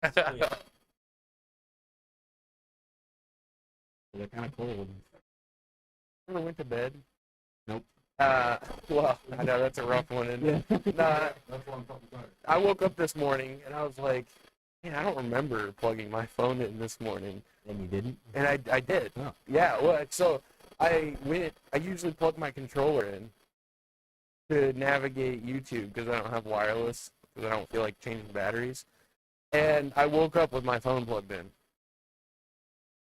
They're kind of cold. Ever went to bed? Nope. Well, I know that's a rough one. And Yeah. nah, I woke up this morning and I was like, man, I don't remember plugging my phone in this morning. And you didn't? And I did. Oh. Yeah, well, so I usually plug my controller in to navigate YouTube because I don't have wireless, because I don't feel like changing batteries. And I woke up with my phone plugged in.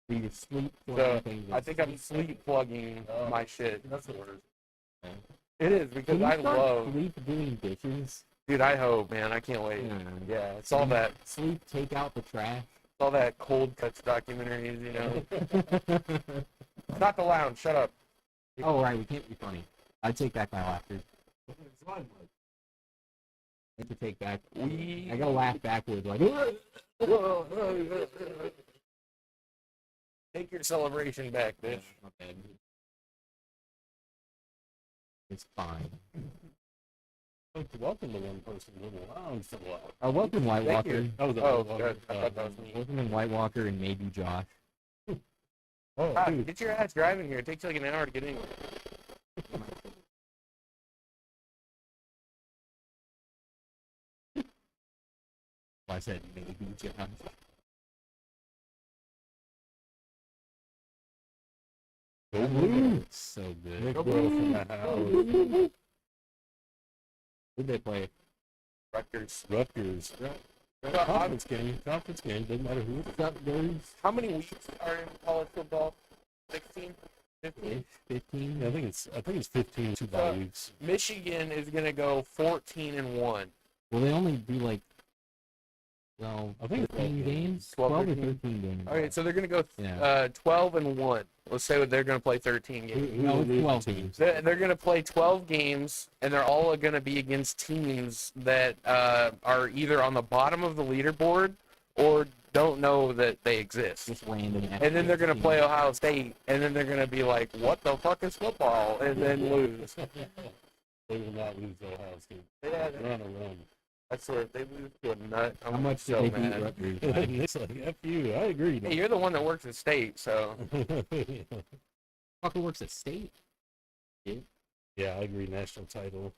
So you sleep So plugging things in. I think I'm sleep plugging my shit. That's the word. It is, because Can you I start love, sleep doing dishes? dude, I hope, man, I can't wait. Yeah, it's all that, Sleep, take out the trash. all that cold cuts documentaries, you know. Not the lounge, shut up. Oh, right, we can't be funny. I take back my laughter. It's fine, but I have to take back. We I gotta laugh backwards, like. take your celebration back, bitch. Okay. It's fine. welcome to one person little lounge for a while. Welcome, White Thank Walker. you. That was Oh, good. I thought that was me. Welcome in White Walker and maybe Josh. Ah, get your ass driving here. It takes like an hour to get in. I said maybe Josh. Go blue. So good. Go blue from the house. Who'd they play? Rutgers. Rutgers. Conference game. Conference game. Doesn't matter who. What's up, dudes? How many weeks are in college football? 16? 15? 15? Yeah, I think it's 15 2 weeks. Michigan is going to go 14-1. Well, they only do like, well, I think 15 games? 12, 12 or 13. 13 games. Okay, so they're going to go Yeah. 12-1. Let's say they're going to play 13 games. No, it's 12 games. They're going to play 12 games, and they're all going to be against teams that are either on the bottom of the leaderboard or don't know that they exist. Just random. And then they're going to play Ohio State, and then they're going to be like, what the fuck is football? And then lose. They will not lose to Ohio State. Yeah, They're on a run. I swear, if they lose to a nut, I'm How much so did they beat mad. Rutgers? It's like, F you. I agree. Hey, you're the one that works at State, so. Fucker works at State. Yeah, I agree. National title.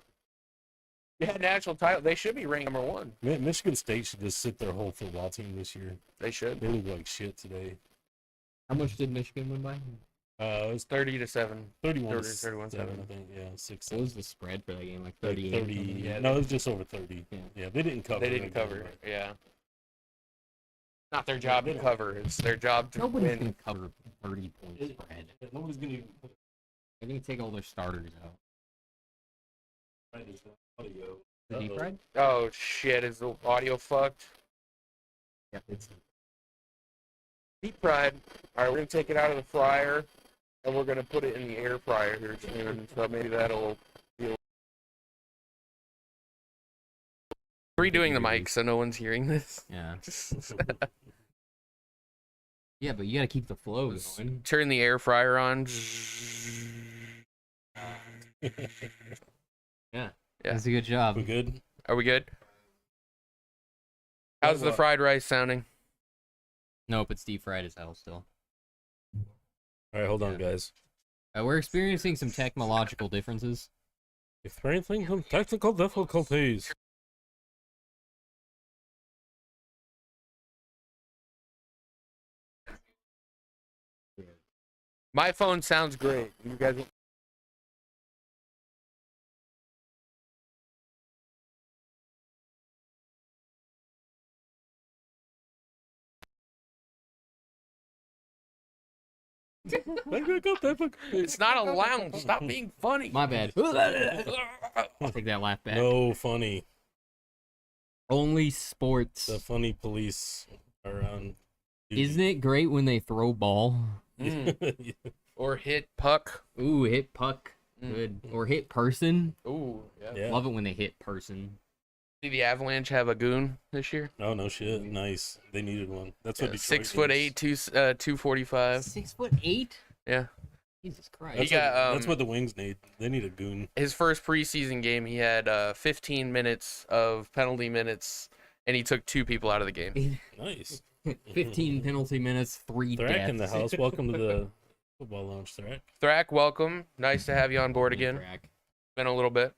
Yeah, national title. They should be ranked number 1. Michigan State should just sit their whole football team this year. They should. They look like shit today. How much did Michigan win by? It was 30-7. 31 31-7. 7, I think. Yeah, 6. What was the spread for that game? Like Like 38? 30. Yeah, No, it was just over 30. Yeah. Yeah, they didn't cover. They didn't cover. Yeah. Not their job to Yeah. cover. It's their job to Nobody's win. going to cover 30-point spread. Nobody's gonna even put I think take all their starters out. audio. The deep fried? Oh, shit. Is the audio fucked? Yeah, it's Deep fried. All right, we're going to take it out of the fryer, and we're going to put it in the air fryer here soon. So maybe that'll be redoing the mic so no one's hearing this. yeah. Yeah, but you gotta keep the flow going. Turn the air fryer on. Yeah. Yeah. That's a good job. We good? Are we good? How's the fried rice sounding? Nope, it's deep fried as hell still. All right, hold on, guys. We're experiencing some technological differences. Experiencing some technical difficulties. My phone sounds great. You guys. It's not a lounge. Stop being funny. My bad. I'll take that laugh back. No funny. Only sports. The funny police are on. Isn't it great when they throw ball? Or hit puck. Ooh, hit puck. Good. Or hit person. Ooh, yeah. Yeah. Love it when they hit person. See the Avalanche have a goon this year? Oh, no shit. Nice. They needed one. That's what Detroit 6'8", 245. 6'8"? Yeah. Jesus Christ. That's, that's got, what the Wings need. They need a goon. His first preseason game, he had 15 minutes of penalty minutes and he took 2 people out of the game. Nice. 15 penalty minutes, 3 Thrack deaths. in the house. Welcome to the football lounge, Thrack. Thrack, welcome. Nice to have you on board again. Thrack. Been a little bit.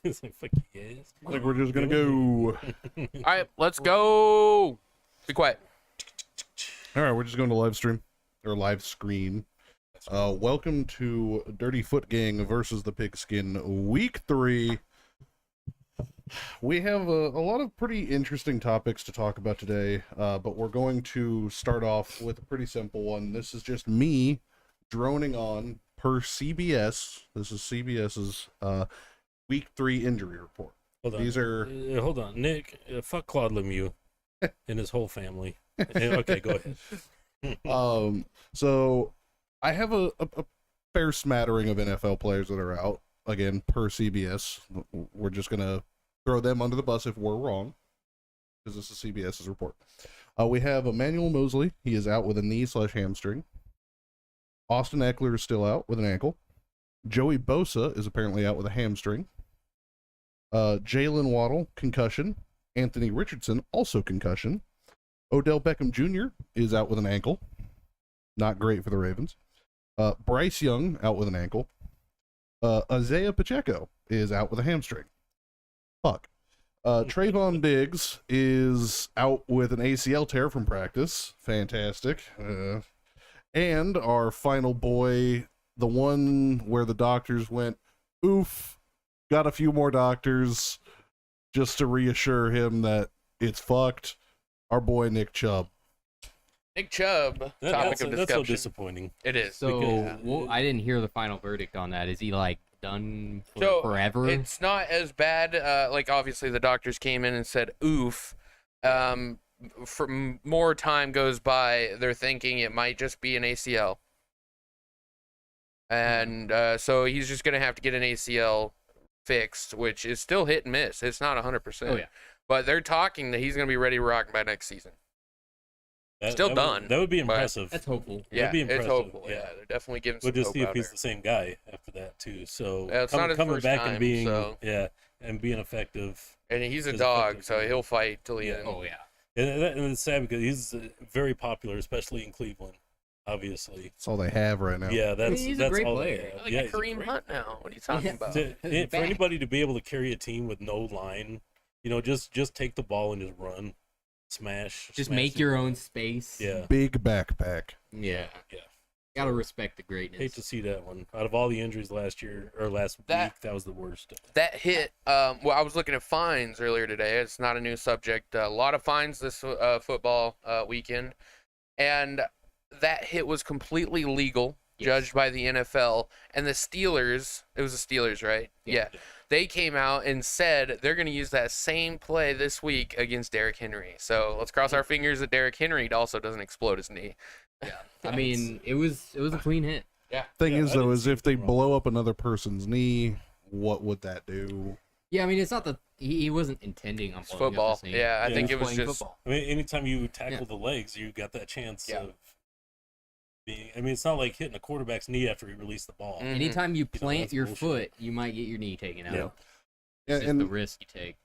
It's like, fuck you guys. I think we're just gonna go. All right, let's go. Be quiet. All right, we're just going to live stream or live screen. Welcome to Dirtyfoot Gang versus the Pigskin, Week 3. We have a lot of pretty interesting topics to talk about today, but we're going to start off with a pretty simple one. This is just me droning on per CBS. This is CBS's Week 3 injury report. Hold on. These are hold on, Nick. Fuck Claude Lemieux and his whole family. Okay, go ahead. So I have a fair smattering of NFL players that are out. Again, per CBS. We're just gonna throw them under the bus if we're wrong, because this is CBS's report. We have Emmanuel Mosley. He is out with a knee/hamstring. Austin Eckler is still out with an ankle. Joey Bosa is apparently out with a hamstring. Jalen Waddle, concussion. Anthony Richardson, also concussion. Odell Beckham Jr. is out with an ankle. Not great for the Ravens. Bryce Young out with an ankle. Isaiah Pacheco is out with a hamstring. Fuck. Trayvon Diggs is out with an ACL tear from practice. Fantastic. And our final boy, the one where the doctors went, oof, got a few more doctors just to reassure him that it's fucked. Our boy Nick Chubb. Nick Chubb, topic of discussion. That's so disappointing. It is. So, well, I didn't hear the final verdict on that. Is he, like, done forever? It's not as bad. Like, obviously, the doctors came in and said, oof. For more time goes by, they're thinking it might just be an ACL. And so he's just going to have to get an ACL fixed, which is still hit and miss. It's not 100%. Oh, yeah. But they're talking that he's going to be ready to rock by next season. Still done. That would be impressive. That's hopeful. Yeah, That'd be impressive. it's hopeful. Yeah, they're definitely giving some We'll just hope see if out he's there. the same guy after that too. So Yeah, it's not his coming first back time, and being so. and being effective. And he's a is dog, effective. so he'll fight till the Yeah. end. Oh, yeah. And it's sad because he's very popular, especially in Cleveland. Obviously, That's all they have right now. yeah, he's a that's great all player. they have. Like Yeah, a he's a Kareem great- Hunt now. What are you talking Yeah. about? For Back. anybody to be able to carry a team with no line, just take the ball and just run, smash. Just smash make the your ball. own space. Yeah, Big backpack. Yeah. yeah. Gotta respect the greatness. Hate to see that one. Out of all the injuries last week, that was the worst. That hit, well, I was looking at fines earlier today. It's not a new subject. A lot of fines this football weekend. And that hit was completely legal, judged by the NFL. And the Steelers, it was the Steelers, right? Yeah. They came out and said they're going to use that same play this week against Derrick Henry. So let's cross our fingers that Derrick Henry also doesn't explode his knee. Yeah. I mean, it was a clean hit. Yeah. Thing Yeah, is, I though, didn't is see if they anything wrong. blow up another person's knee, what would that do? Yeah, I mean, it's not that he wasn't intending on It's blowing up football. his knee. Yeah, I Yeah, think He it was playing just. football. I mean, anytime you tackle Yeah. the legs, you got that chance Yeah. of being. I mean, it's not like hitting a quarterback's knee after he released the ball. Mhm. Anytime you know, plant that's your bullshit. foot, you might get your knee taken out. Yeah. It's just And the risk you take.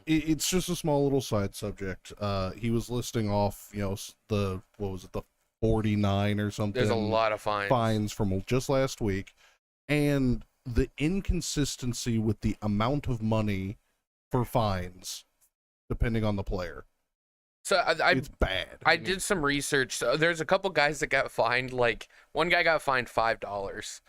it's just a small little side subject. He was listing off, the 49 or something. There's a lot of fines from just last week, and the inconsistency with the amount of money for fines, depending on the player. So It's bad. I did some research. So there's a couple guys that got fined. Like one guy got fined $5.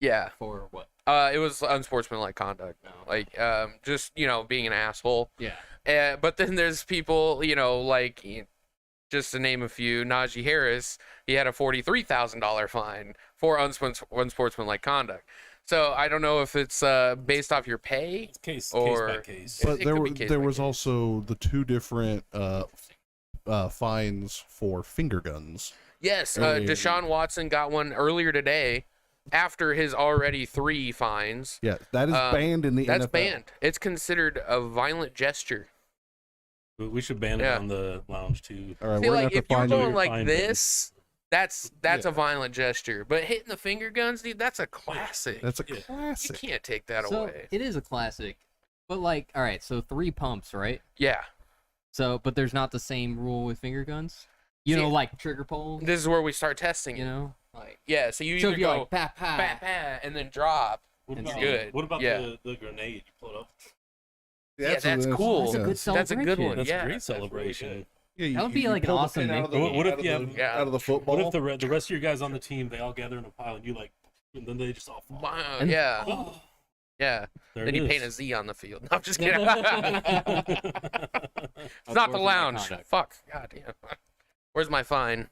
Yeah. For what? It was unsportsmanlike conduct. No. Like just being an asshole. Yeah. But then there's people like just to name a few. Najee Harris, he had a $43,000 fine for unsportsmanlike conduct. So I don't know if it's based off your pay. It's case Or- by case. But it there could were be case there by was case. also the two different fines for finger guns. Yes, Hey. Deshaun Watson got one earlier today after his already 3 fines. Yeah, that is banned in the That's NFL. banned. It's considered a violent gesture. We should ban Yeah. it on the lounge too. All right, See, we're gonna like have if to you're find going you. like fine this, that's Yeah. a violent gesture. But hitting the finger guns, dude, that's a classic. That's a Yeah. You classic. can't take that So away. it is a classic, But like, all right, so 3 pumps, right? Yeah. So, but there's not the same rule with finger guns. You See, know, like trigger pulls. This is where we start testing You it. know, like Yeah, so you so either if you go like pat pat, pat. pat, and then drop. What And about, good. What about Yeah. the grenade you pulled up? Yeah, that's cool. That's a good That's a good celebration. one. That's yeah, a great that's really celebration. good. Yeah, That would be like an pull the awesome pin out of nickname. the- What if out of you the- have- Yeah. out of the football? What if the rest of your guys on the team, they all gather in a pile and you like, and then they just all fall? Wow, And- yeah. Oh, Yeah. there Then it you paint a is. Z on the field. No, I'm just kidding. It's not the lounge. Conduct. Fuck. God damn. Where's my fine?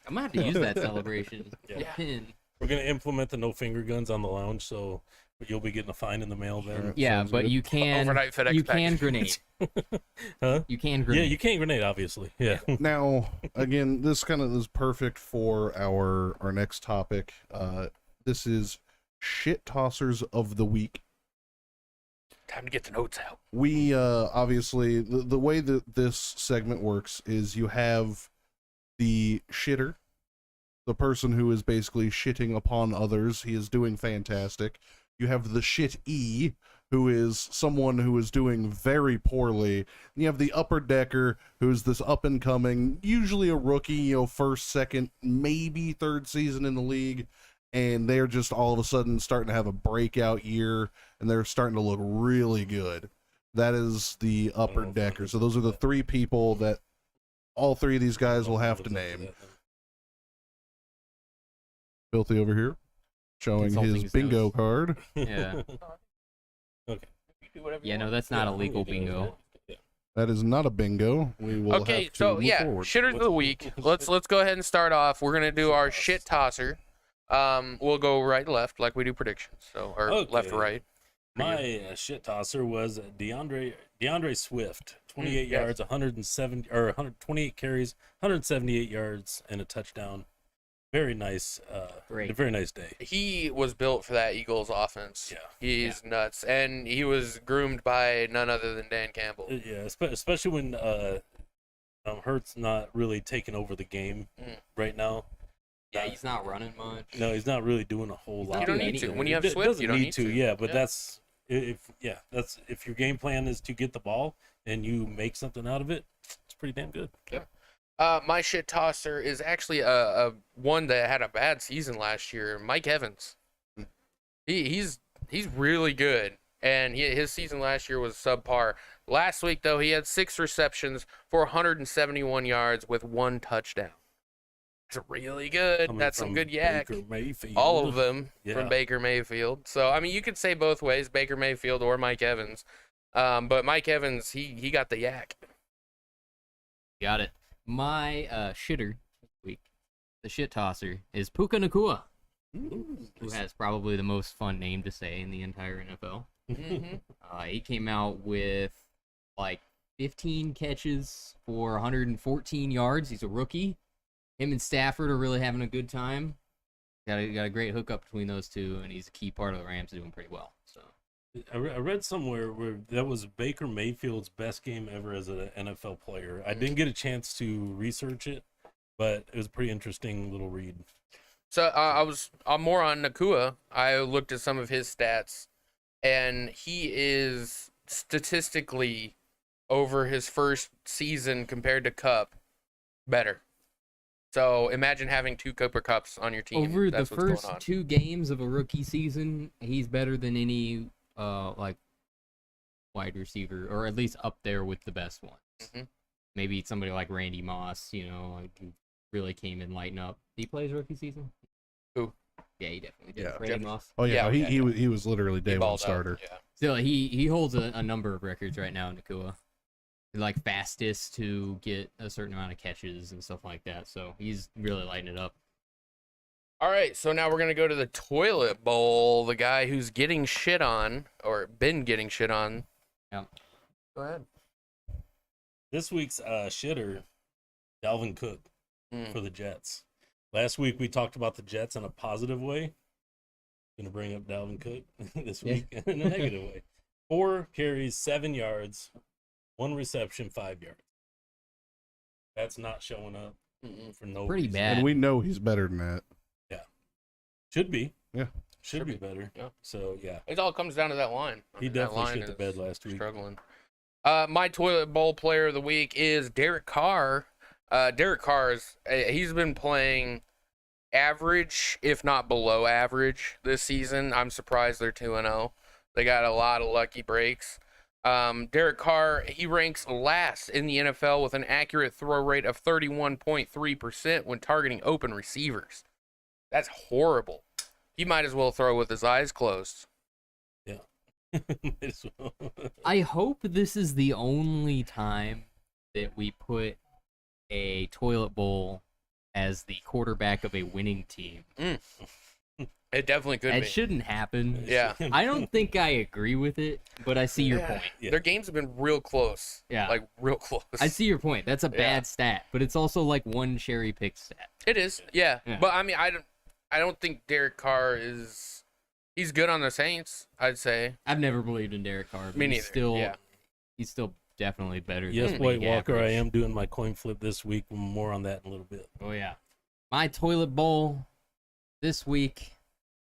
I'm gonna have to use that celebration. Yeah. Pin. We're gonna implement the no finger guns on the lounge, so you'll be getting a fine in the mail then. Alright. Yeah, Sounds but good. you can Overnight FedEx you can package. grenade. Huh? You can Yeah, grenade. you can't grenade, obviously. Yeah. Now, again, this kind of is perfect for our next topic. This is shit tossers of the week. Time to get the notes out. We obviously the way that this segment works is you have the shitter, the person who is basically shitting upon others. He is doing fantastic. You have the shit-e, who is someone who is doing very poorly. And you have the upper decker, who is this up and coming, usually a rookie, first, second, maybe third season in the league, and they're just all of a sudden starting to have a breakout year, and they're starting to look really good. That is the upper know if I decker. can So those are the 3 people that all 3 of these guys will have to Looks like name. that. Filthy over here, showing Consulting his his bingo notes. card. Yeah. Okay. Yeah, no, that's not a legal bingo. Yeah. That is not a bingo. We will Okay, have to so move yeah, forward. shitters of the week. Let's go ahead and start off. We're gonna do our shit tosser. We'll go right to left like we do predictions. So or left to Okay. right. My shit tosser was DeAndre Swift, 28 yes. yards, 128 carries, 178 yards, and a touchdown. Very nice. Great. A very nice day. He was built for that Eagles offense. Yeah. He's nuts, and he was groomed by none other than Dan Campbell. Yeah, especially when Hurt's not really taking over the game right now. Yeah, he's not running much. No, he's not really doing a whole lot. You don't doing need to. anything. When you have It Swift, doesn't you don't need to. Yeah, but Yeah. if your game plan is to get the ball and you make something out of it, it's pretty damn good. My shit tosser is actually a one that had a bad season last year. Mike Evans. He's really good, and his season last year was subpar. Last week though, he had 6 receptions for 171 yards with 1 touchdown. That's really good. Coming That's some from good yak. Baker Mayfield. All of them Yeah. from Baker Mayfield. So I mean, you could say both ways, Baker Mayfield or Mike Evans. But Mike Evans, he got the yak. Got it. My shitter this week, the shit tosser, is Puka Nakua, who has probably the most fun name to say in the entire NFL. Mm-hmm. He came out with like 15 catches for 114 yards. He's a rookie. Him and Stafford are really having a good time. Got a great hookup between those two, and he's a key part of the Rams doing pretty well. So I read somewhere where that was Baker Mayfield's best game ever as an NFL player. I didn't get a chance to research it, but it was a pretty interesting little read. So I'm more on Nakua. I looked at some of his stats, and he is statistically over his first season compared to Cup better. So imagine having 2 Cooper Cups on your team. over the That's what's going first on. 2 games of a rookie season, he's better than any like wide receiver, or at least up there with the best ones. Mhm. Maybe somebody like Randy Moss, like who really came and lighten up. Did he play his rookie season? Who? Yeah, he definitely did. Yeah. Randy Jeff- Moss. Oh yeah, Yeah, he was literally day He 1 balled out, starter. Yeah. Still, he holds a number of records right now, Nakua. Like fastest to get a certain amount of catches and stuff like that. So he's really lighting it up. All right, so now we're going to go to the toilet bowl. The guy who's getting shit on, or been getting shit on. Yeah. Go ahead. This week's shitter, Dalvin Cook Mm. for the Jets. Last week we talked about the Jets in a positive way. Gonna bring up Dalvin Cook this Yeah. week in a negative way. 4 carries, 7 yards, 1 reception, 5 yards. That's not showing up Mm-mm. for no Pretty reason. bad. And we know he's better than that. Should be. Yeah. Should be better. Yeah. So yeah, It all comes down to that line. he that definitely line shit the is bed last week. struggling. My toilet bowl player of the week is Derek Carr. Derek Carr he's been playing average, if not below average, this season. I'm surprised they're 2-0. They got a lot of lucky breaks. Derek Carr, he ranks last in the NFL with an accurate throw rate of 31.3% when targeting open receivers. That's horrible. He might as well throw with his eyes closed. Yeah. Might as well. I hope this is the only time that we put a toilet bowl as the quarterback of a winning team. It definitely could It be. shouldn't happen. Yeah. I don't think I agree with it, but I see your point. Yeah. Their games have been real close. Yeah. Like, real close. I see your point. That's a Yeah. bad stat, but it's also like one cherry pick stat. It is, yeah. Yeah. But, I mean, I don't think Derek Carr is... He's good on the Saints, I'd say. I've never believed in Derek Carr. But Me he's neither, still, yeah. he's still definitely better. Yes, than White league Walker. I average. am doing my coin flip this week. More on that in a little bit. Oh yeah, my toilet bowl this week,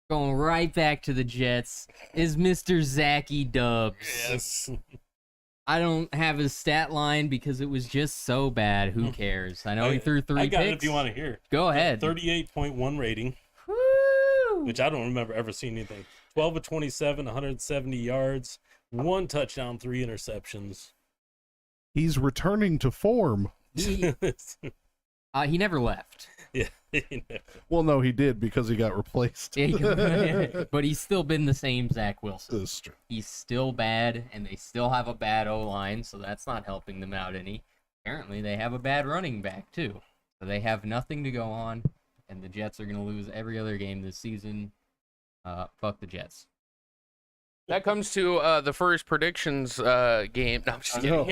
going right back to the Jets, is Mr. Zachy Dubs. Yes. I don't have his stat line because it was just so bad. Who cares? I know he threw 3 I got picks. it if you want to hear. Go ahead. 38.1 rating, Woo! which I don't remember ever seeing anything. 12 of 27, 170 yards, 1 touchdown, 3 interceptions. He's returning to form. He never left. Yeah. Well, no, he did because he got replaced. But he's still been the same Zach Wilson. This is true. He's still bad, and they still have a bad O-line, so that's not helping them out any. Apparently, they have a bad running back, too. So they have nothing to go on, and the Jets are going to lose every other game this season. Fuck the Jets. That comes to the first predictions game. No, I'm just kidding.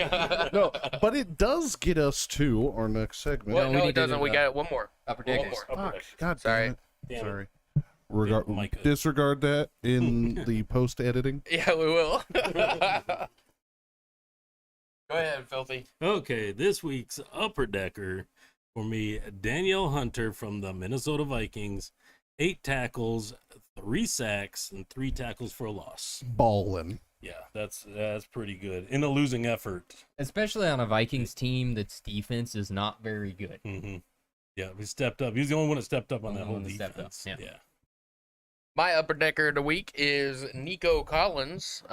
No, but it does get us to our next segment. Well, we no, need it to doesn't. do We the got one more. upper One diggers. more. Fuck, God Sorry. damn it. Damn it. Sorry. Mike. Disregard that in the post editing. Yeah, we will. Go ahead, Filthy. Okay, this week's upper decker for me, Danielle Hunter from the Minnesota Vikings, 8 tackles, 3 sacks, and 3 tackles for a loss. Ballin'. Yeah, that's pretty good in a losing effort. Especially on a Vikings team that's defense is not very good. Mm-hmm. Yeah, he stepped up. He's the only one that stepped up on that Only whole one that stepped up, defense. yeah. Yeah. My upper decker of the week is Nico Collins.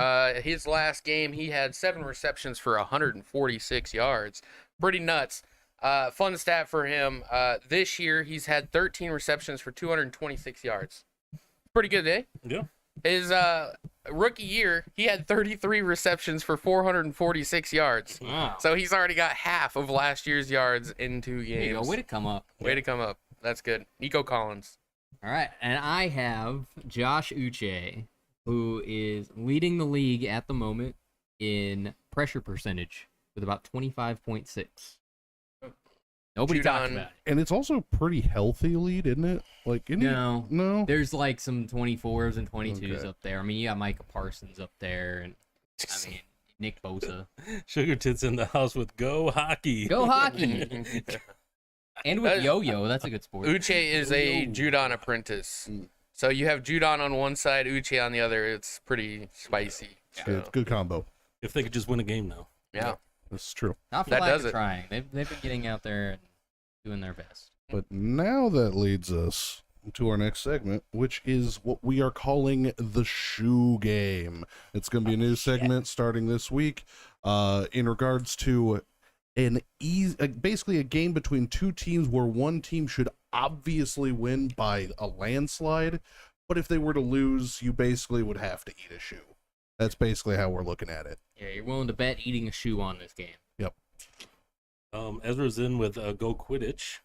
His last game, he had 7 receptions for 146 yards. Pretty nuts. Fun stat for him. This year, he's had 13 receptions for 226 yards. Pretty good, eh? Yeah. His rookie year, he had 33 receptions for 446 yards. Wow. So he's already got half of last year's yards in 2 games. There you go. Way to come up. Way to come up. That's good. Nico Collins. All right, and I have Josh Uche, who is leading the league at the moment in pressure percentage with about 25.6. Nobody talks Judon. about it. And it's also a pretty healthy lead, isn't it? Like, isn't No. he? No. There's like some 24s and 22s Okay. up there. I mean, you got Micah Parsons up there, and I mean, Nick Bosa. Sugar Tits in the house with Go Hockey. Go hockey! And with Yo-Yo, that's a good sport. Uche is a Judon apprentice. So you have Judon on one side, Uche on the other. It's pretty spicy. Good combo. If they could just win a game now. Yeah. This is true. Not for That lack does of it. trying. They've been getting out there and doing their best. But now that leads us to our next segment, which is what we are calling the shoe game. It's going to be a new segment starting this week in regards to basically a game between 2 teams where one team should obviously win by a landslide, but if they were to lose, you basically would have to eat a shoe. That's basically how we're looking at it. Yeah, you're willing to bet eating a shoe on this game. Yep. Ezra's in with Go Quidditch.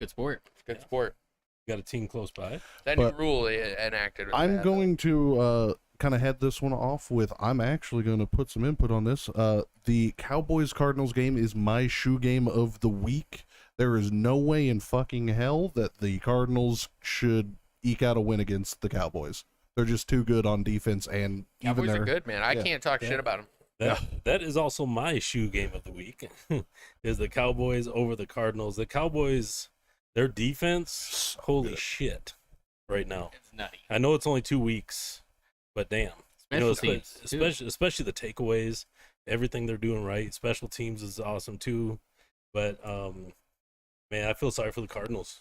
Good sport. Good sport. Got a team close by. That But new rule enacted. was I'm bad, going to kind of head this one off with, I'm actually going to put some input on this. The Cowboys-Cardinals game is my shoe game of the week. There is no way in fucking hell that the Cardinals should eke out a win against the Cowboys. They're just too good on defense, and even Cowboys their, are good, man. I yeah. can't talk shit about them. That is also my shoe game of the week. Is the Cowboys over the Cardinals. The Cowboys, their defense, holy shit. right now. It's nutty. I know it's only 2 weeks, but damn. Special You know, teams, too. especially the takeaways, everything they're doing right. Special teams is awesome too, but man, I feel sorry for the Cardinals.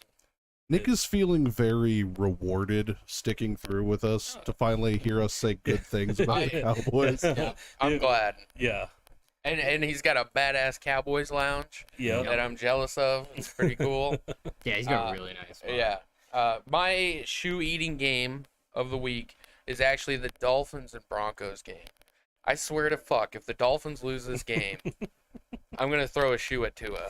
Nick is feeling very rewarded sticking through with us to finally hear us say good things about the Cowboys. Yeah, I'm glad. Yeah, And he's got a badass Cowboys lounge yeah. that I'm jealous of. It's pretty cool. Yeah, he's got a really nice one. Yeah. My shoe eating game of the week is actually the Dolphins and Broncos game. I swear to fuck, if the Dolphins lose this game, I'm gonna throw a shoe at Tua.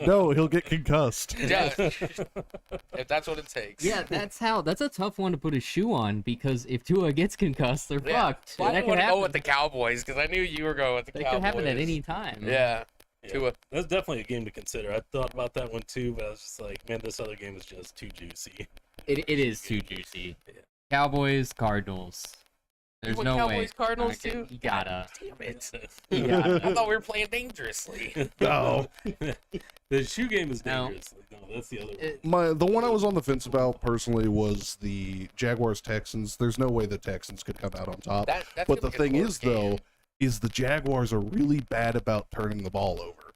No, he'll get concussed. Yeah, if that's what it takes. Yeah, that's a tough one to put a shoe on because if Tua gets concussed, they're Yeah. fucked. Well, I That didn't could want to happen. go with the Cowboys because I knew you were going with the That Cowboys. could happen at any time. Yeah. Yeah, Tua. that's definitely a game to consider. I thought about that one too, but I was just like, man, this other game is just too juicy. It is too juicy. Yeah. Cowboys, Cardinals. There's went no Cowboys, way. Cardinals Okay, too? You gotta. Damn it. You gotta. I thought we were playing dangerously. No. The shoe game is No. dangerous. No, that's the other one. The one I was on the fence about personally was the Jaguars Texans. There's no way the Texans could come out on top. That's But gonna the be a thing close is, game. though, is the Jaguars are really bad about turning the ball over.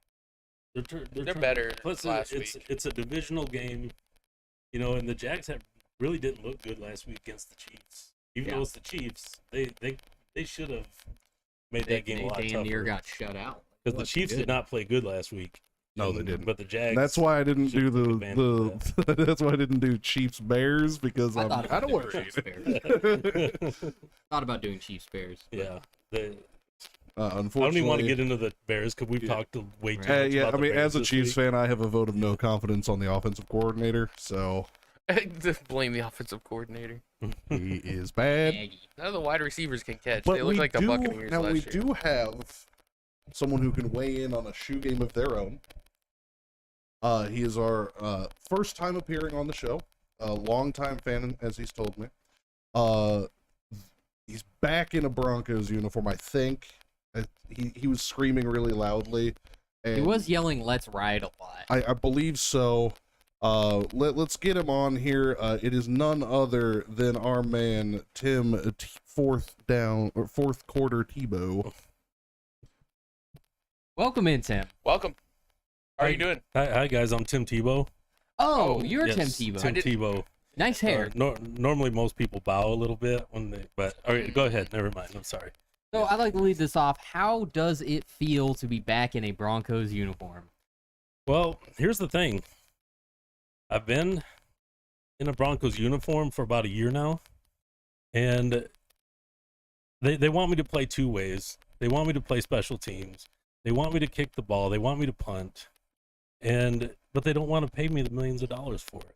They're better Plus, last it's week. it's a divisional game, you know, and the Jags really didn't look good last week against the Chiefs. Even Yeah. though it's the Chiefs, they should have made They that game a lot damn near tougher. got shut out. Because the Wasn't Chiefs good. did not play good last week. No, they didn't. But the Jags. And that's why I didn't do should have taken advantage the that's why I didn't do Chiefs Bears because I I'm thought kind of about doing worried. Chiefs Bears. Thought about doing Chiefs Bears. but yeah. I Unfortunately, don't even want to get into the Bears because we've Yeah. talked way too Right. much yeah, about I the mean, Bears as a this Chiefs week. fan, I have a vote of no confidence on the offensive coordinator. So Blame the offensive coordinator. he is bad. Aggie. None of the wide receivers can catch. But They look we like the do Buccaneers now. last We year. do have someone who can weigh in on a shoe game of their own. He is our first time appearing on the show. A longtime fan, as he's told me. He's back in a Broncos uniform, I think. He was screaming really loudly. And He was yelling "Let's ride" a lot. I believe so. Let's get him on here. It is none other than our man Tim fourth quarter Tebow. Welcome in, Tim. Welcome. How are Hi. you doing? Hi guys, I'm Tim Tebow. Oh, Oh, you're Yes, Tim Tebow. Tim Tebow. Nice hair. Normally, most people bow a little bit when they, but all right, go ahead. Never mind. I'm sorry. So I'd like to lead this off. How does it feel to be back in a Broncos uniform? Well, here's the thing. I've been in a Broncos uniform for about a year now, and they want me to play two ways. They want me to play special teams. They want me to kick the ball. They want me to punt, but they don't want to pay me the millions of dollars for it.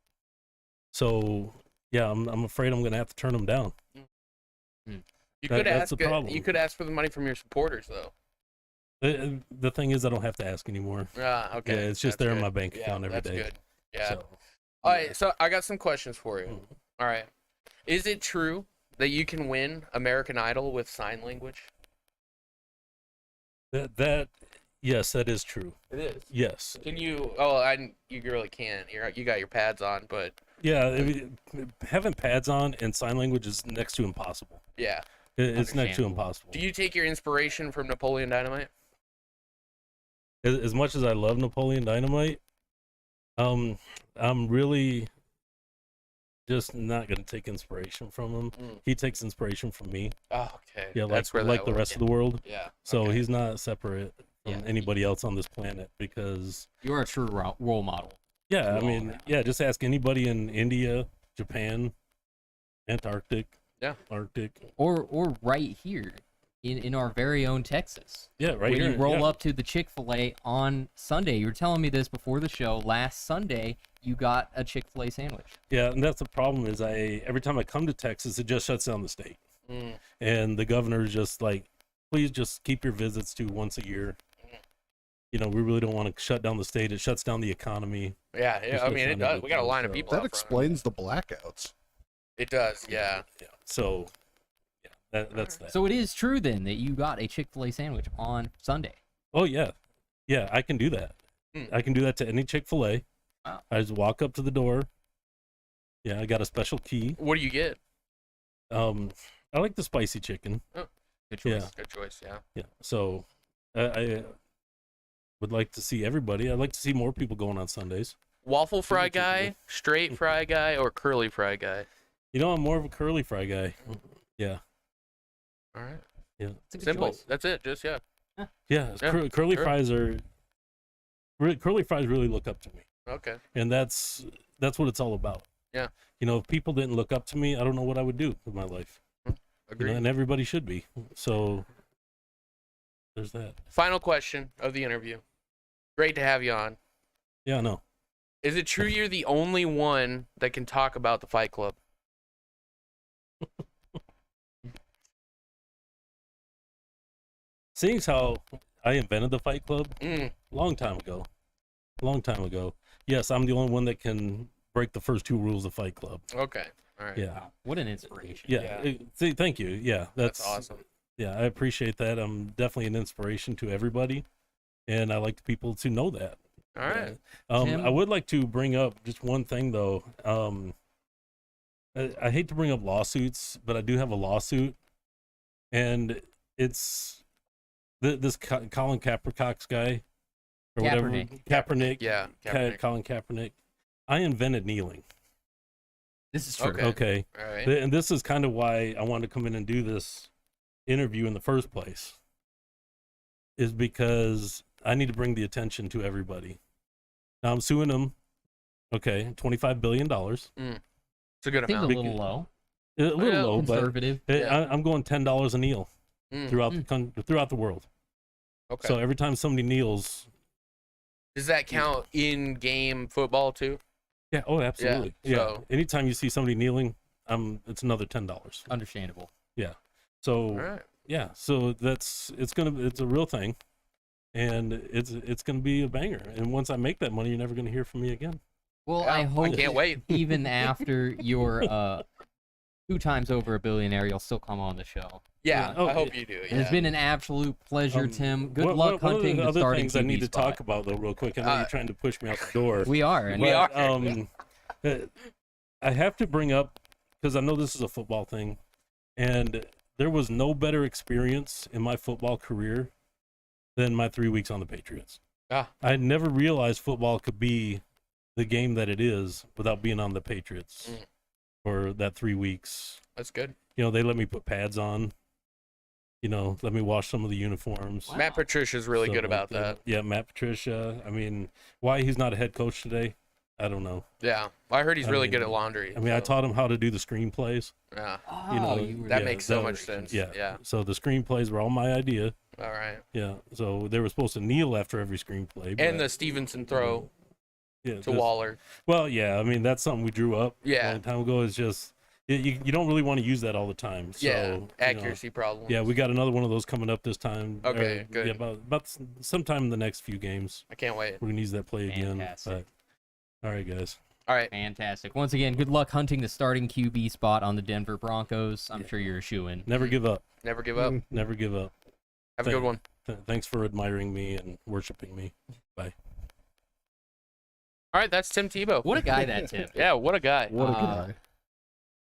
So yeah, I'm afraid I'm going to have to turn them down. You That- could that's ask. the problem. You could ask for the money from your supporters, though. The thing is, I don't have to ask anymore. Ah, okay. Yeah, it's just That's there in good. my bank Yeah, account every that's day. good. Yeah. So, All right. So I got some questions for you. Mhm. All right. Is it true that you can win American Idol with sign language? that yes, that is true. It is. Yes. Can you? Oh, you really can't. You got your pads on, but Yeah, I mean, having pads on and sign language is next to impossible. yeah. It's next to Understandable. impossible. Do you take your inspiration from Napoleon Dynamite? As much as I love Napoleon Dynamite, I'm really just not gonna take inspiration from him. Mm. He takes inspiration from me. Oh, okay. Yeah, That's like where the rest of the world. Yeah. So okay. he's not separate from Yeah. anybody else on this planet because You're a true role model. yeah, I Wow. mean, yeah, just ask anybody in India, Japan, Antarctic, Yeah. Arctic. Or right here in our very own Texas. Yeah, right when here. you roll yeah. up to the Chick-fil-A on Sunday, you were telling me this before the show. Last Sunday, you got a Chick-fil-A sandwich. Yeah, and that's the problem is every time I come to Texas, it just shuts down the state. Mm. And the governor is just like, please just keep your visits to once a year. You know, we really don't want to shut down the state. It shuts down the economy. Yeah. Just I to mean, it find a does. good We got a thing, line of so- people. That out front. explains the blackouts. It does. Yeah. Yeah. So, yeah, that's that. So it is true then that you got a Chick-fil-A sandwich on Sunday. Oh, yeah. Yeah, I can do that. Hmm. I can do that to any Chick-fil-A. Wow. I just walk up to the door, Yeah, I got a special key. What do you get? I like the spicy chicken. Good choice. Yeah. Good choice. Yeah. Yeah. So I would like to see everybody. I'd like to see more people going on Sundays. Waffle fry Chicken. guy, straight fry guy, or curly fry guy? You know, I'm more of a curly fry guy. Yeah. All right. Yeah. It's a good Simple. choice. That's it. Just Yeah. Yeah, Curly sure. fries are. Curly fries really look up to me, Okay. and that's what it's all about. Yeah. You know, if people didn't look up to me, I don't know what I would do with my life. You Agreed. know, and everybody should be. So there's that. Final question of the interview. Great to have you on. Yeah, no. Is it true you're the only one that can talk about the Fight Club? Seeing as how I invented the Fight Club Mm. long time ago. Yes, I'm the only one that can break the first 2 rules of Fight Club. Okay. All right. Yeah. Wow, what an inspiration. Yeah. Yeah. Thank you. Yeah, That's awesome. Yeah, I appreciate that. I'm definitely an inspiration to everybody, and I like people to know that. All right. Tim? I would like to bring up just one thing though. I hate to bring up lawsuits, but I do have a lawsuit, and it's this Colin Kaepernick guy or whatever. Kaepernick. Yeah. Kaepernick. Colin Kaepernick. I invented kneeling. This is true. Okay. Okay. All right. And this is kind of why I wanted to come in and do this interview in the first place, is because I need to bring the attention to everybody. Now I'm suing them. Okay, $25 billion. It's a good Seems a amount. little low. A little Yeah, low, but Conservative. Yeah. I'm going $10 a kneel Mm. throughout the world. Okay. So every time somebody kneels, Does that count in game football too? yeah, oh, absolutely, yeah. so- Anytime you see somebody kneeling, it's another $10. Understandable. So All right. yeah, so it's a real thing, and it's gonna be a banger. And once I make that money, you're never gonna hear from me again. Well, Yeah, I hope can't wait. even after you're 2 times over a billionaire, you'll still come on the show. Yeah. Oh, I hope you do. And it's Yeah. been an absolute pleasure, Tim. Good One- luck one of hunting the the other starting things I QB need to spot. talk about though, real quick. I know you're trying to push me out the door. We are. And We are. I have to bring up, because I know this is a football thing, and there was no better experience in my football career than my 3 weeks on the Patriots. Ah. I never realized football could be the game that it is without being on the Patriots for that 3 weeks. That's good. You know, they let me put pads on. You know, let me wash some of the uniforms. Wow. Matt Patricia's really stuff good like about that. Yeah, Matt Patricia. I mean, why he's not a head coach today, I don't know. Yeah. I heard he's I really mean- good at laundry. I mean, I so, taught him how to do the screenplays. Yeah. Oh, you know, you were That Yeah, makes so that- much sense. Yeah. Yeah. So the screenplays were all my idea. All right. Yeah. So they were supposed to kneel after every screenplay. And but, the Stevenson throw yeah, to just- Waller. Well, yeah. I mean, that's something we drew up a Yeah. long time ago. It's just you don't really want to use that all the time. So, Yeah. you know, Accuracy problems. yeah, we got another one of those coming up this time. Okay, good. Yeah, about sometime in the next few games, I can't wait. we're gonna use that play again. Fantastic. But, all right, guys. All right. Fantastic. Once again, good luck hunting the starting QB spot on the Denver Broncos. I'm Yeah. sure you're a shoo-in. Never give up. Never give up. Never give up. Have a good one. Thanks for admiring me and worshiping me. All right. That's Tim Tebow. What a guy that Tim. Yeah. What a guy. What a Uh, guy.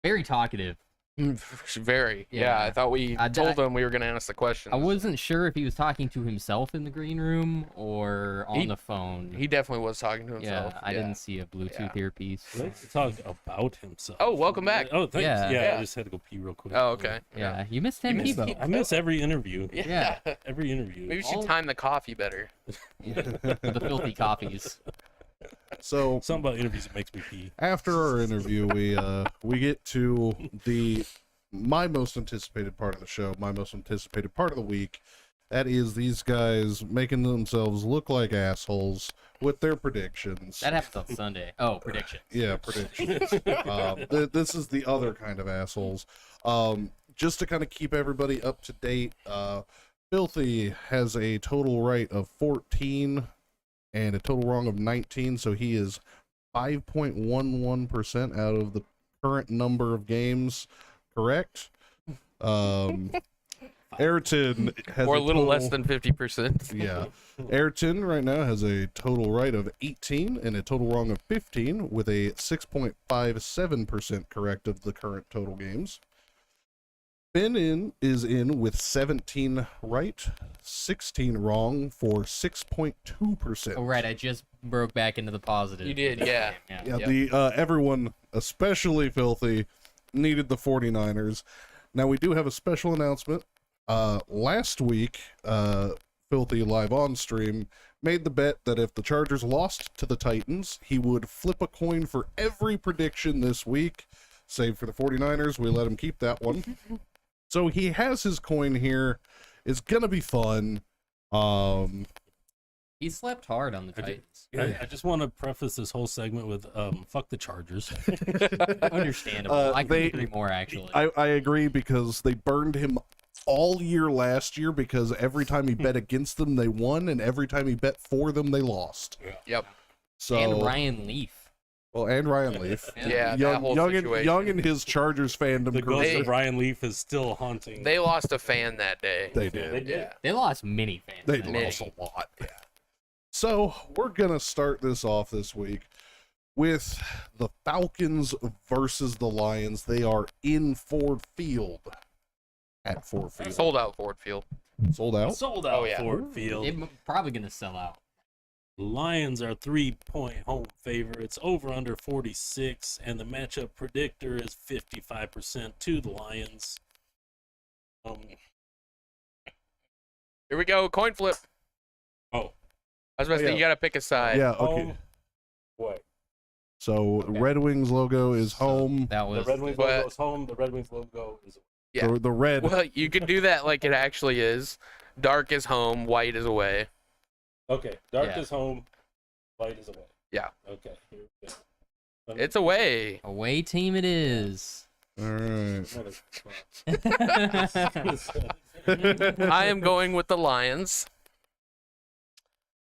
Very talkative. Very. Yeah. Yeah. I thought we I- told him we were going to ask the question. I wasn't sure if he was talking to himself in the green room or on He- the phone. He definitely was talking to himself. Yeah, I didn't see a Bluetooth earpiece. Let's talk about himself. Oh, welcome back. Oh, thanks. Yeah. Yeah, Yeah. I just had to go pee real quick. Oh, okay. Yeah, you missed Tim You missed Tebow. I miss every interview. Yeah. Every interview. Maybe we should All- time the coffee better. The filthy copies. So Something about interviews that makes me pee. after our interview, we get to my most anticipated part of the show, my most anticipated part of the week. That is these guys making themselves look like assholes with their predictions. That happens on Sunday. Oh, prediction. Yeah, predictions. This is the other kind of assholes. Just to kind of keep everybody up to date, Filthy has a total right of 14 and a total wrong of 19, so he is 5.11% out of the current number of games correct. Ayrton has or a little less total- than 50%. Yeah. Ayrton right now has a total right of 18 and a total wrong of 15 with a 6.57% correct of the current total games. Ben is in with 17 right, 16 wrong for 6.2%. Oh, right. I just broke back into the positive. You did, yeah. Yeah. Yeah, Yep. the everyone, especially Filthy, needed the 49ers. Now we do have a special announcement. Last week, Filthy live on stream made the bet that if the Chargers lost to the Titans, he would flip a coin for every prediction this week. Save for the 49ers, we let him keep that one. So he has his coin here. It's gonna be fun. He slept hard on the I did- Titans. I just want to preface this whole segment with fuck the Chargers. Understandable. I can they- agree more, actually. I agree because they burned him all year last year because every time he bet against them, they won, and every time he bet for them, they lost. Yep. So and Ryan Leaf. well, and Ryan Leaf. Yeah, that Young, whole young, situation. young and his Chargers fandom. The ghost They- of Ryan Leaf is still haunting. They lost a fan that day. They did. They did. Yeah. They lost many fans. They that lost day. a lot. Yeah. So we're gonna start this off this week with the Falcons versus the Lions. They are in Ford Field. At Ford Field. Sold out Ford Field. Sold out. Sold out Oh, yeah. Ford Field. They're probably going to sell out. Lions are 3-point home favorites, over under 46, and the matchup predictor is 55% to the Lions. Here we go. Coin flip. Oh, I was about to say, yeah. you got to pick a side. Yeah. Okay. home. What? So Red Wings logo is home. That The was Red Wings But- logo is home. The Red Wings logo is. Yeah. The red. Well, you could do that like it actually is. Dark is home, white is away. Okay, dark Yeah. is home, light is away. Yeah. Okay. Here we go. It's away. away team it is. All right. I am going with the Lions.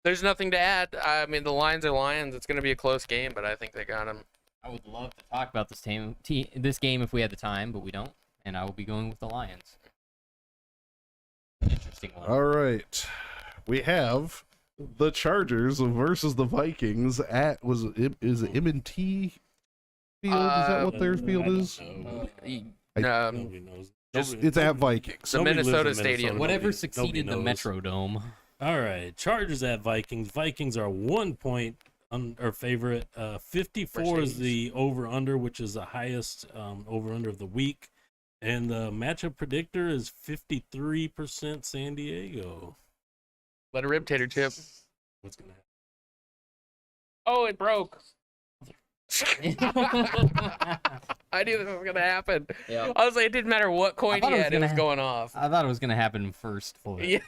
There's nothing to add. I mean, the Lions are Lions. It's going to be a close game, but I think they got them. I would love to talk about this game if we had the time, but we don't. And I will be going with the Lions. Interesting one. All right. We have the Chargers versus the Vikings at is it M&T Field? Is that what their field is? Nobody knows. Just- Nobody- It's at Vikings. The nobody lives in Minnesota Stadium. Whatever Nobody- succeeded the nobody knows. Metrodome. All right, Chargers at Vikings. Vikings are 1 point or favorite. 54 is the over under, which is the highest over under of the week. And the matchup predictor is 53% San Diego. Let a rib tater chip. What's gonna happen? Oh, it broke. I knew this was going to happen. Yep. I was like, it didn't matter what coin thought he it was had, it was gonna- going off. I thought it was going to happen first flip. Yeah.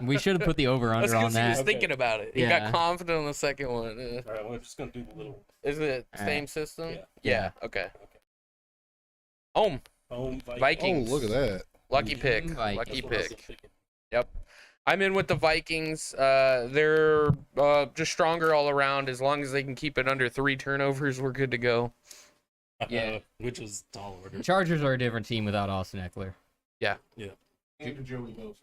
We should have put the over That's under on because he was that. thinking about it. He Yeah. got confident on the second one. All right, we're just gonna do the little Is it All same right. system? Yeah. Yeah. Okay. Home. home Oh, Vikings. look at that. Lucky pick. Vikings. Lucky That's what I was pick. thinking. Yep. I'm in with the Vikings. They're just stronger all around. As long as they can keep it under 3 turnovers, we're good to go. Yeah. Which is tall order. The Chargers are a different team without Austin Eckler. And Joey Bosa.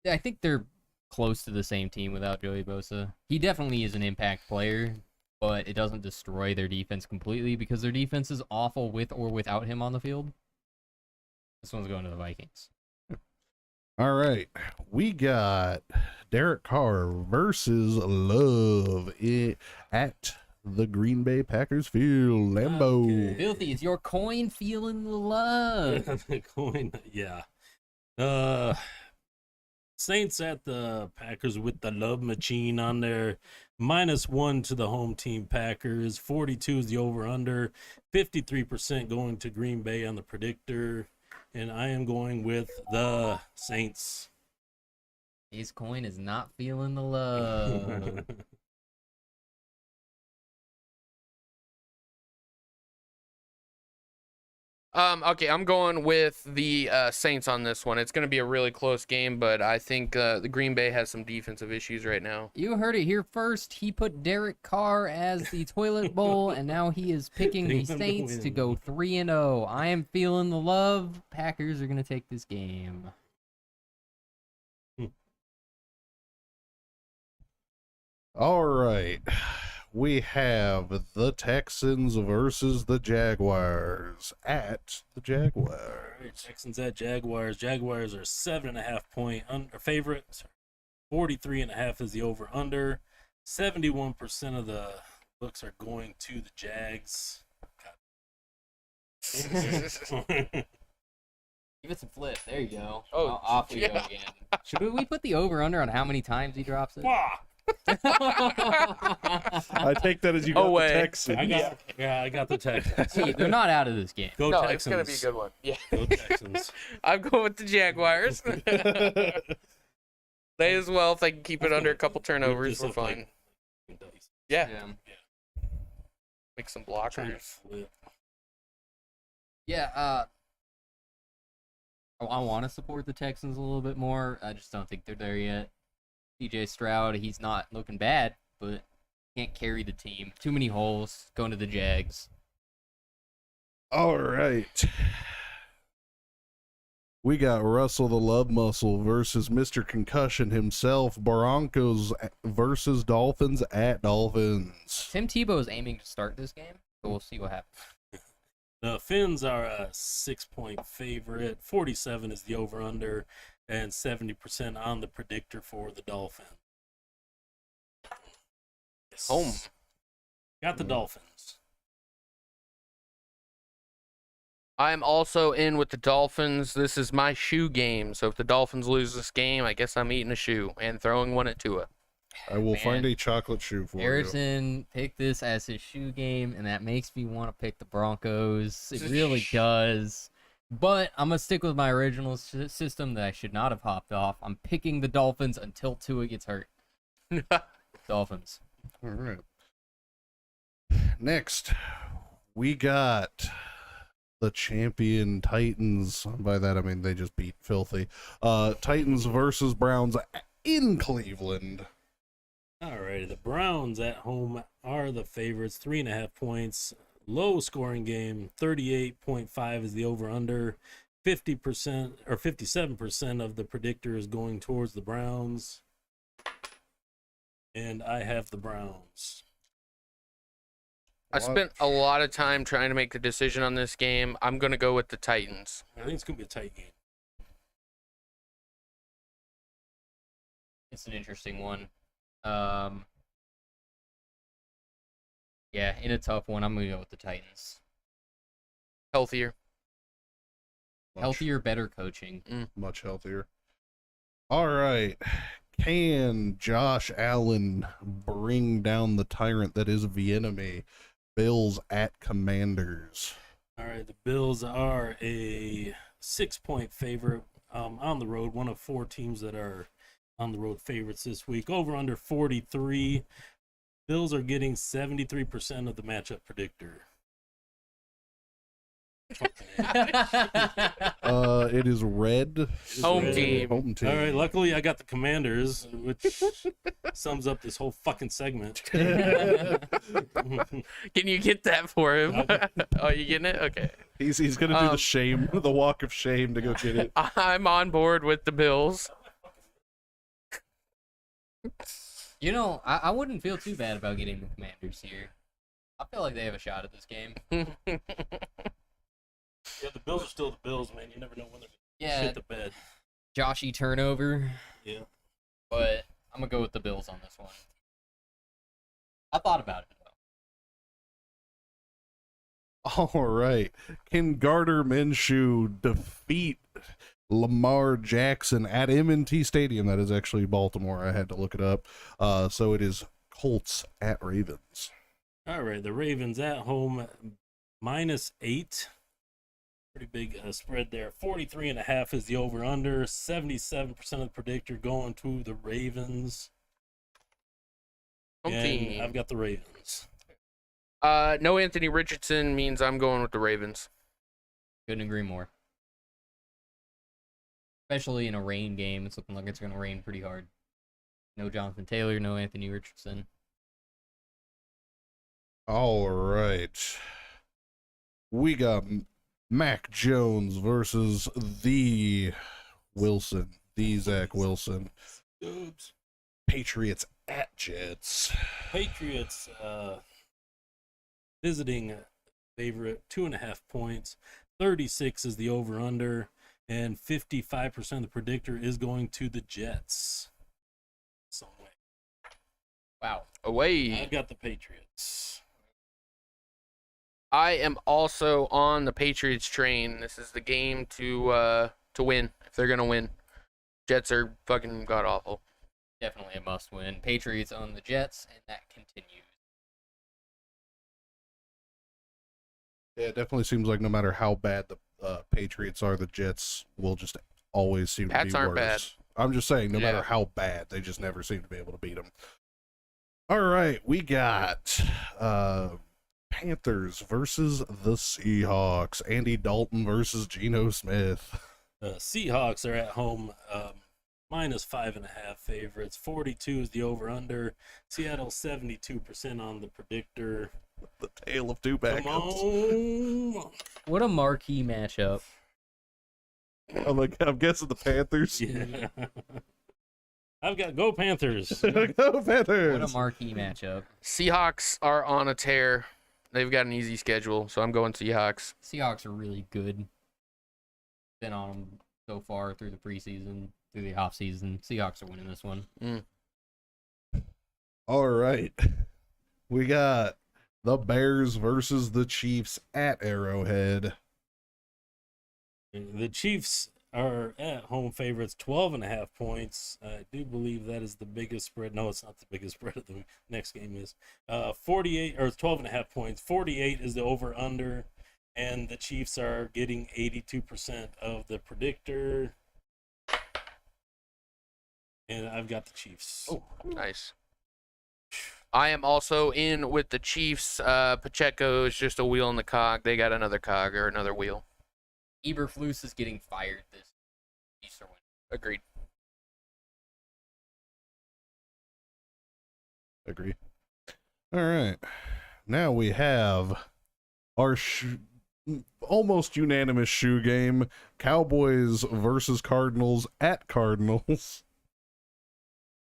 I think they're close to the same team without Joey Bosa. He definitely is an impact player, but it doesn't destroy their defense completely because their defense is awful with or without him on the field. This one's going to the Vikings. All right. We got Derek Carr versus Love at the Green Bay Packers field. Lambeau. Filthy, is your coin feeling the love? The coin, yeah. Saints at the Packers with the love machine on there. -1 to the home team Packers. 42 is the over under. 53% going to Green Bay on the predictor. And I am going with the Saints. His coin is not feeling the love. Okay, I'm going with the Saints on this one. It's going to be a really close game, but I think the Green Bay has some defensive issues right now. You heard it here first. He put Derek Carr as the toilet bowl, and now he is picking the Picking them to Saints to win. go 3-0. I am feeling the love. Packers are going to take this game. All right. We have the Texans versus the Jaguars at the Jaguars. All right, Texans at Jaguars. Jaguars are 7.5-point favorites. 43.5 is the over/under. 71% of the looks are going to the Jags. Give it some flip. There you go. Oh, Off we go yeah. again. Should we put the over/under on how many times he drops it? Wah! I take that as you got the Texans. I got the Texans. See, they're not out of this game. Go No, Texans. it's gonna be a good one. Yeah, Go Texans. I'm going with the Jaguars. They as well. If they can keep it under a couple turnovers, Just we're look fine. like- Yeah, Yeah. make some Trying to blockers. flip. Yeah, I want to support the Texans a little bit more. I just don't think they're there yet. CJ Stroud, he's not looking bad, but can't carry the team. Too many holes. Going to the Jags. All right. We got Russell the Love Muscle versus Mr. Concussion himself. Broncos versus Dolphins at Dolphins. Tim Tebow is aiming to start this game, so we'll see what happens. The Finns are a 6-point favorite. 47 is the over/under, and 70% on the predictor for the Dolphins. Yes. Home. Got the Dolphins. I'm also in with the Dolphins. This is my shoe game. So if the Dolphins lose this game, I guess I'm eating a shoe and throwing one at Tua. I will Man. find a chocolate shoe for you. Harrison picked this as his shoe game, and that makes me want to pick the Broncos. It really does. But I'm going to stick with my original system that I should not have hopped off. I'm picking the Dolphins until Tua gets hurt. Dolphins. All right. Next, we got the champion Titans. By that, I mean they just beat Filthy. Titans versus Browns in Cleveland. Alrighty, the Browns at home are the favorites. 3.5 points. Low scoring game. 38.5 is the over/under. 50% or 57% of the predictor is going towards the Browns. And I have the Browns. I spent a lot of time trying to make the decision on this game. I'm going to go with the Titans. I think it's going to be a tight game. It's an interesting one. Yeah, in a tough one, I'm going to go with the Titans. Healthier. Healthier, better coaching. Much healthier. All right. Can Josh Allen bring down the tyrant that is Viename? Bills at Commanders. All right, the Bills are a 6-point favorite on the road. One of 4 teams that are on the road favorites this week. Over/under 43. Bills are getting 73% of the matchup predictor. It is red. Home team. Home team. All right, luckily I got the Commanders, which sums up this whole fucking segment. Can you get that for him? Oh, you getting it? Okay. He's gonna do the shame, the walk of shame to go get it. I'm on board with the Bills. You know, I wouldn't feel too bad about getting the Commanders here. I feel like they have a shot at this game. Yeah, the Bills are still the Bills, man. You never know when they're going to Yeah, shit the bed. Joshy turnover, Yeah. but I'm going to go with the Bills on this one. I thought about it, though. All right. Can Gardner Minshew defeat Lamar Jackson at M&T Stadium? That is actually Baltimore. I had to look it up. So it is Colts at Ravens. All right, the Ravens at home, -8. Pretty big spread there. 43.5 is the over/under. 77% of the predictor going to the Ravens. Home And team. I've got the Ravens. No Anthony Richardson means I'm going with the Ravens. Couldn't agree more. Especially in a rain game. It's looking like it's going to rain pretty hard. No Jonathan Taylor, no Anthony Richardson. All right. We got Mac Jones versus the Wilson, the Zach Wilson. Oops. Patriots at Jets. Patriots visiting favorite 2.5 points. 36 is the over/under, and 55% of the predictor is going to the Jets. Some way. Wow. Away. I've got the Patriots. I am also on the Patriots train. This is the game to win if they're gonna win. Jets are fucking god awful. Definitely a must win. Patriots own the Jets, and that continues. Yeah, it definitely seems like no matter how bad the Patriots are, the Jets will just always seem to Pats be aren't worse. bad. I'm just saying, no Yeah. matter how bad, they just never seem to be able to beat them. All right, we got Panthers versus the Seahawks. Andy Dalton versus Geno Smith. The Seahawks are at home, minus 5.5 favorites. 42 is the over/under. Seattle 72% on the predictor. The tale of two Come backups. on. What a marquee matchup. I'm guessing the Panthers. Yeah. I've got go Panthers. Go Panthers. What a marquee matchup. Seahawks are on a tear. They've got an easy schedule, so I'm going Seahawks. Seahawks are really good. Been on them so far through the preseason, through the offseason. Seahawks are winning this one. All right. We got the Bears versus the Chiefs at Arrowhead. The Chiefs are at home favorites, 12.5 points. I do believe that is the biggest spread. No, it's not the biggest spread of the next game is. 48 or 12.5 points. 48 is the over/under, and the Chiefs are getting 82% of the predictor. And I've got the Chiefs. Oh, nice. I am also in with the Chiefs. Pacheco is just a wheel in the cog. They got another cog or another wheel. Eberflus is getting fired this Easter win. Agreed. Agree. All right. Now we have our almost unanimous shoe game. Cowboys versus Cardinals at Cardinals.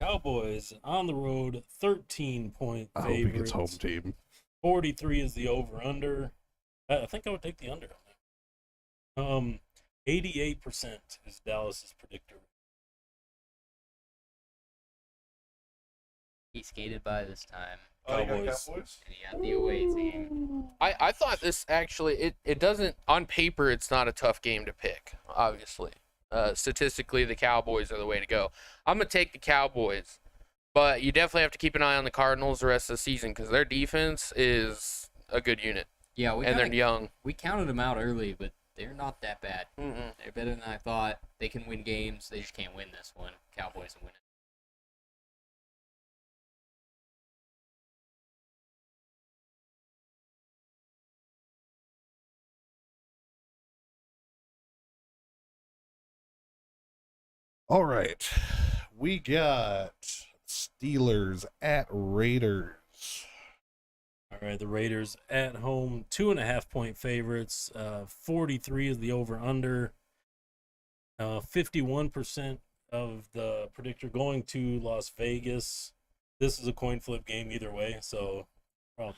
Cowboys on the road, 13-point I hope he favorites. gets home team. 43 is the over/under. I think I would take the under on that. 88% is Dallas's predictor. He skated by this time. Cowboys. And he had the away team. I thought this actually, it doesn't, on paper, it's not a tough game to pick, obviously. Statistically, the Cowboys are the way to go. I'm going to take the Cowboys, but you definitely have to keep an eye on the Cardinals the rest of the season because their defense is a good unit, Yeah, and they're young. we counted them out early, but they're not that bad. Mm-mm. They're better than I thought. They can win games. They just can't win this one. Cowboys will win it. All right. We got Steelers at Raiders. All right, the Raiders at home, 2.5-point favorites. 43 is the over/under. 51% of the predictor going to Las Vegas. This is a coin flip game either way, so going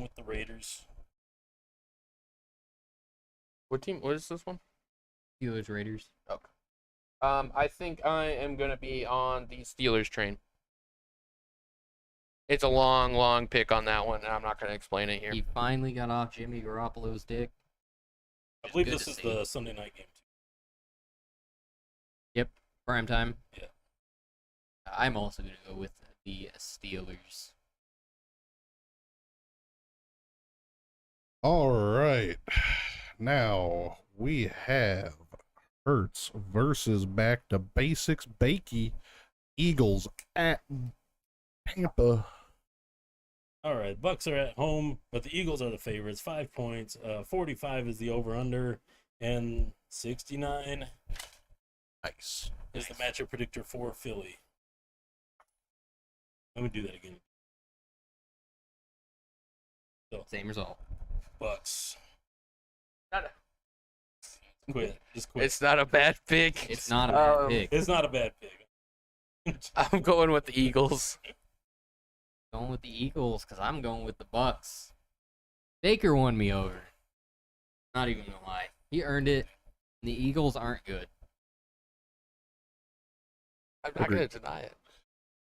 with the Raiders. What team? What is this one? Steelers, Raiders. Okay. I think I am going to be on the Steelers train. It's a long, long pick on that one, and I'm not going to explain it here. He finally got off Jimmy Garoppolo's dick. I believe Good this to is see. the Sunday night game, too. Yep, prime time. Yeah. I'm also going to go with the Steelers. All right. Now we have Hurts versus back to basics Bakey Eagles at Tampa. All right, Bucks are at home, but the Eagles are the favorites. 5 points. 45 is the over/under, and 69 Nice. is the matchup predictor for Philly. Let me do that again. So, Same result. Bucks. Not a- Quit. Just quit. It's not a bad pick. It's not a bad pick. It's not a bad pick. I'm going with the Eagles. Going with the Eagles because I'm going with the Bucks. Baker won me over. Not even gonna lie. He earned it. The Eagles aren't good. I'm not going to deny it.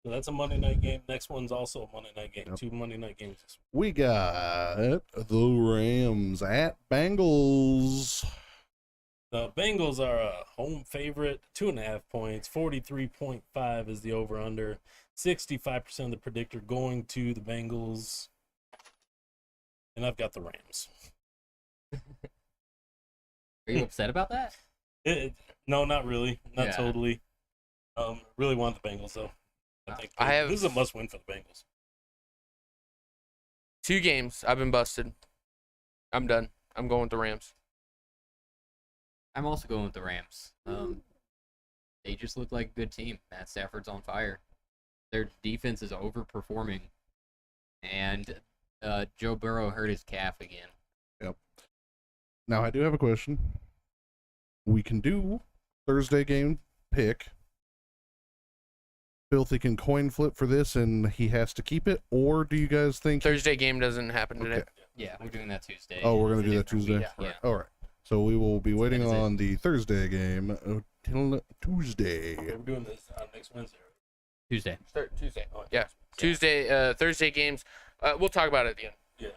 So that's a Monday night game. Next one's also a Monday night game. Yep. 2 Monday night games. We got the Rams at Bengals. The Bengals are a home favorite, 2.5 points. 43.5 is the over/under. 65% of the predictor going to the Bengals, and I've got the Rams. Are you upset about that? No, not really, not Yeah. totally. Really want the Bengals though. I think I have- this is a must-win for the Bengals. 2 games. I've been busted. I'm done. I'm going with the Rams. I'm also going with the Rams. They just look like a good team. Matt Stafford's on fire. Their defense is overperforming, and Joe Burrow hurt his calf again. Now, I do have a question. We can do Thursday game pick. Filthy can coin flip for this, and he has to keep it, or do you guys think? Thursday game doesn't happen today. Okay. Yeah, we're doing that Tuesday. Oh, we're gonna It's a do that different Tuesday. week. Yeah. All right. So we will be waiting that is it. on the Thursday game till Tuesday. We're doing this next Wednesday. Tuesday. Tuesday. Oh, Yeah. Tuesday, Thursday games. We'll talk about it at the end. Yeah.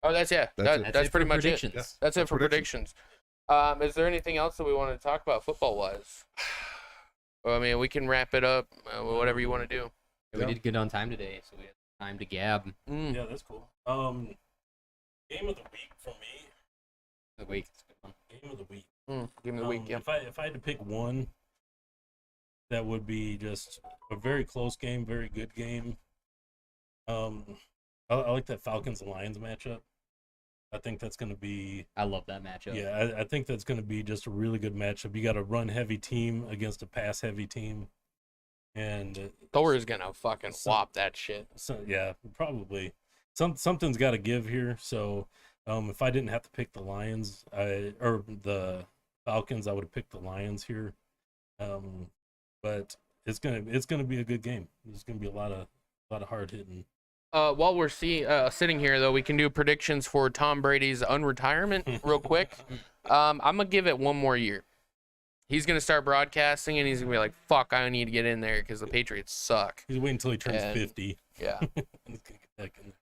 Oh, that's That's it. That's it pretty for much predictions. it. That's it for predictions. Is there anything else that we want to talk about football-wise? Well, I mean, we can wrap it up. Whatever you want to do. We did good on time today, so we had time to gab. Mm. Yeah, that's cool. Game of the week for me. The week. It's a good one. Game of the week. Game of the week. Yeah. If I had to pick one, that would be just a very close game, very good game. I like that Falcons Lions matchup. I think that's going to be. I love that matchup. Yeah, I think that's going to be just a really good matchup. You got a run heavy team against a pass heavy team, and Thor is gonna fucking whop that shit. so yeah, probably something's got to give here. So if I didn't have to pick the Lions, or the Falcons, I would have picked the Lions here. But it's gonna be a good game. There's gonna be a lot of hard hitting. While we're sitting here, though, we can do predictions for Tom Brady's unretirement real quick. I'm going to give it one more year. He's going to start broadcasting, and he's going to be like, fuck, I need to get in there because the Patriots suck. He's waiting until he turns And- 50. Yeah. He's gonna get back in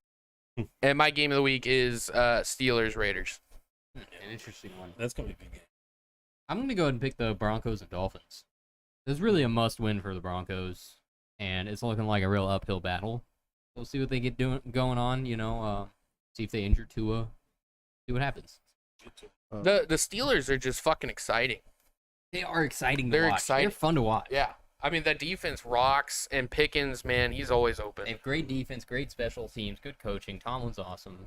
there. And my game of the week is Steelers-Raiders. An interesting one. That's gonna be a big game. I'm going to go ahead and pick the Broncos and Dolphins. It's really a must-win for the Broncos, and it's looking like a real uphill battle. We'll see what they get going on, see if they injure Tua, see what happens. The Steelers are just fucking exciting. They are exciting to They're watch. exciting. They're fun to watch. Yeah. I mean, that defense rocks, and Pickens, man, he's always open. They have great defense, great special teams, good coaching. Tomlin's awesome.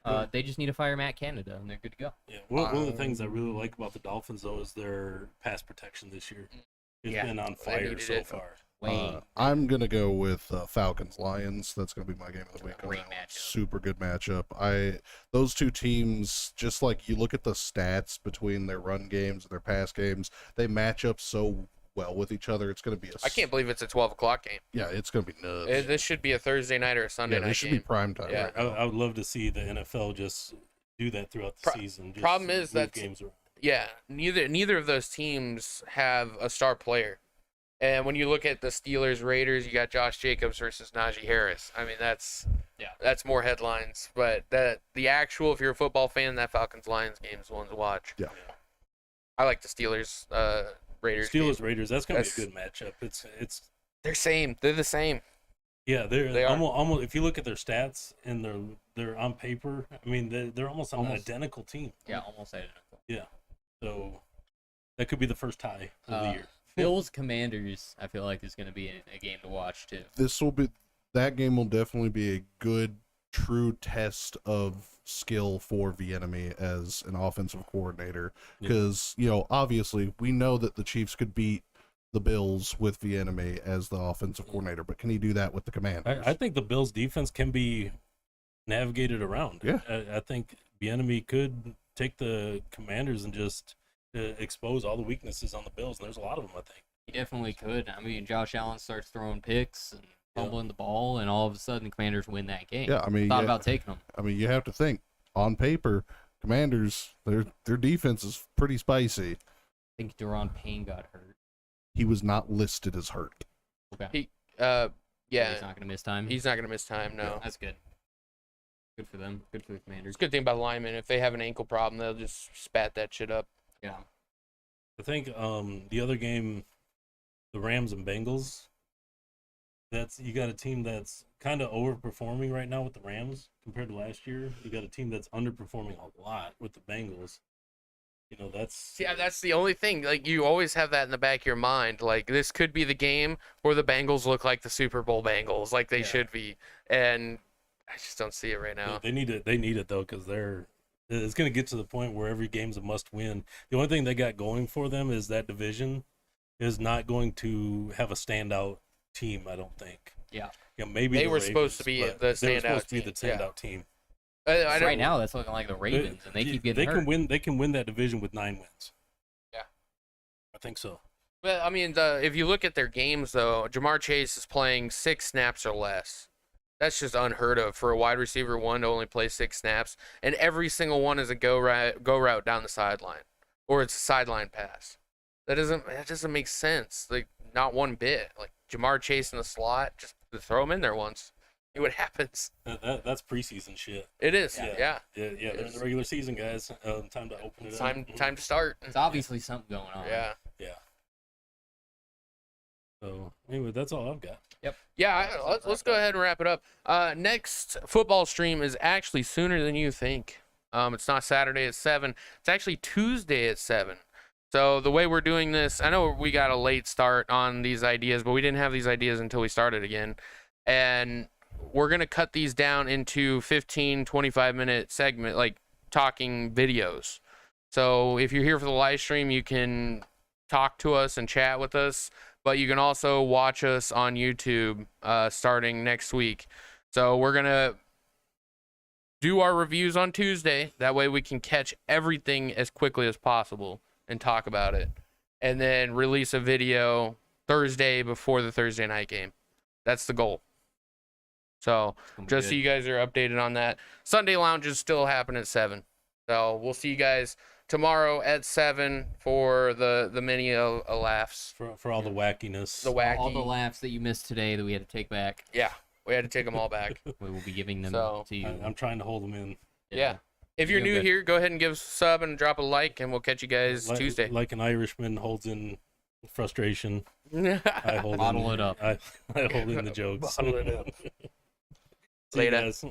Yeah. They just need to fire Matt Canada, and they're good to go. Yeah, one of the things I really like about the Dolphins though is their pass protection this year. It's Yeah, been on they fire needed so it. far. Wayne. I'm gonna go with Falcons Lions. That's gonna be my game of the week. on Great that one. matchup. Super good matchup. Those two teams, just like you look at the stats between their run games and their pass games, they match up so well with each other. It's gonna be I can't believe it's a 12 o'clock game. Yeah, it's gonna be nuts. This should be a Thursday night or a Sunday Yeah, night this should game. be prime time. Yeah. Right I, now. I would love to see the NFL just do that throughout the season. Just problem is move that's- games around. Yeah, neither of those teams have a star player. And when you look at the Steelers Raiders, you got Josh Jacobs versus Najee Harris. I mean, that's more headlines. But the actual, if you're a football fan, that Falcons Lions game is the one to watch. Yeah. I like the Steelers Raiders. Steelers game. Raiders. That's gonna That's- be a good matchup. It's They're the same. yeah. They They're are. almost. If you look at their stats and they're on paper, I mean they're almost an Almost. identical team. Yeah, almost identical. So that could be the first tie of the year. Bills Commanders, I feel like is going to be a game to watch too. That game will definitely be a good, true test of skill for Vienemy as an offensive coordinator. Because obviously we know that the Chiefs could beat the Bills with Vienemy as the offensive coordinator, but can he do that with the Commanders? I think the Bills' defense can be navigated around. Yeah. I think the enemy could take the Commanders and just expose all the weaknesses on the Bills, and there's a lot of them, I think. He definitely could. I mean, Josh Allen starts throwing picks and fumbling the ball, and all of a sudden, the Commanders win that game. Yeah, I mean, Thought about taking them. I mean, you have to think on paper, Commanders, their defense is pretty spicy. I think Deron Payne got hurt. He was not listed as hurt. Okay. Yeah, He's not going to miss time. he's not gonna miss time. No, That's good. Good for them. Good for the Commanders. it's a good thing about linemen. If they have an ankle problem, they'll just spat that shit up. Yeah. I think the other game, the Rams and Bengals, you got a team that's kind of overperforming right now with the Rams compared to last year. You got a team that's underperforming a lot with the Bengals. You know, Yeah, that's the only thing. Like, you always have that in the back of your mind. Like, this could be the game where the Bengals look like the Super Bowl Bengals, like they should be. And I just don't see it right now. They need it. They need it though, because it's going to get to the point where every game's a must-win. The only thing they got going for them is that division is not going to have a standout team. I don't think. Yeah. You know, maybe They the were Ravens, supposed to be but the they were standout supposed to be team. the standout team. I don't, Right now, that's looking like the Ravens, and they keep getting They hurt. can win. They can win that division with 9 wins. Yeah. I think so. But I mean, if you look at their games, though, Jamar Chase is playing 6 snaps or less. That's just unheard of for a wide receiver one to only play 6 snaps, and every single one is a go route down the sideline, or it's a sideline pass. That doesn't make sense. Like, not one bit. Like, Jamar Chase in the slot, just throw him in there once. See what happens. That's preseason shit. It is. Yeah. They're in the regular season, guys. Time to open it up. Time to start. It's obviously something going on. Yeah. So anyway, that's all I've got. Yeah, let's go ahead and wrap it up. Next football stream is actually sooner than you think. It's not Saturday at 7. It's actually Tuesday at 7. So the way we're doing this, I know we got a late start on these ideas, but we didn't have these ideas until we started again. And we're going to cut these down into 15, 25-minute segment, like talking videos. So if you're here for the live stream, you can talk to us and chat with us. But you can also watch us on YouTube starting next week. So we're going to do our reviews on Tuesday. That way we can catch everything as quickly as possible and talk about it. And then release a video Thursday before the Thursday night game. That's the goal. So just so you guys are updated on that. Sunday lounges still happen at 7. So we'll see you guys tomorrow at 7 for the mini laughs. For all the wackiness. All the laughs that you missed today that we had to take back. Yeah, we had to take them all back. We will be giving them So, to you. I'm trying to hold them in. Yeah. If you're You're new good. here, go ahead and give us a sub and drop a like, and we'll catch you guys Tuesday. Like an Irishman holds in frustration. I hold Bottle in, it up. I hold in the jokes. Bottle it up. See you Later. guys.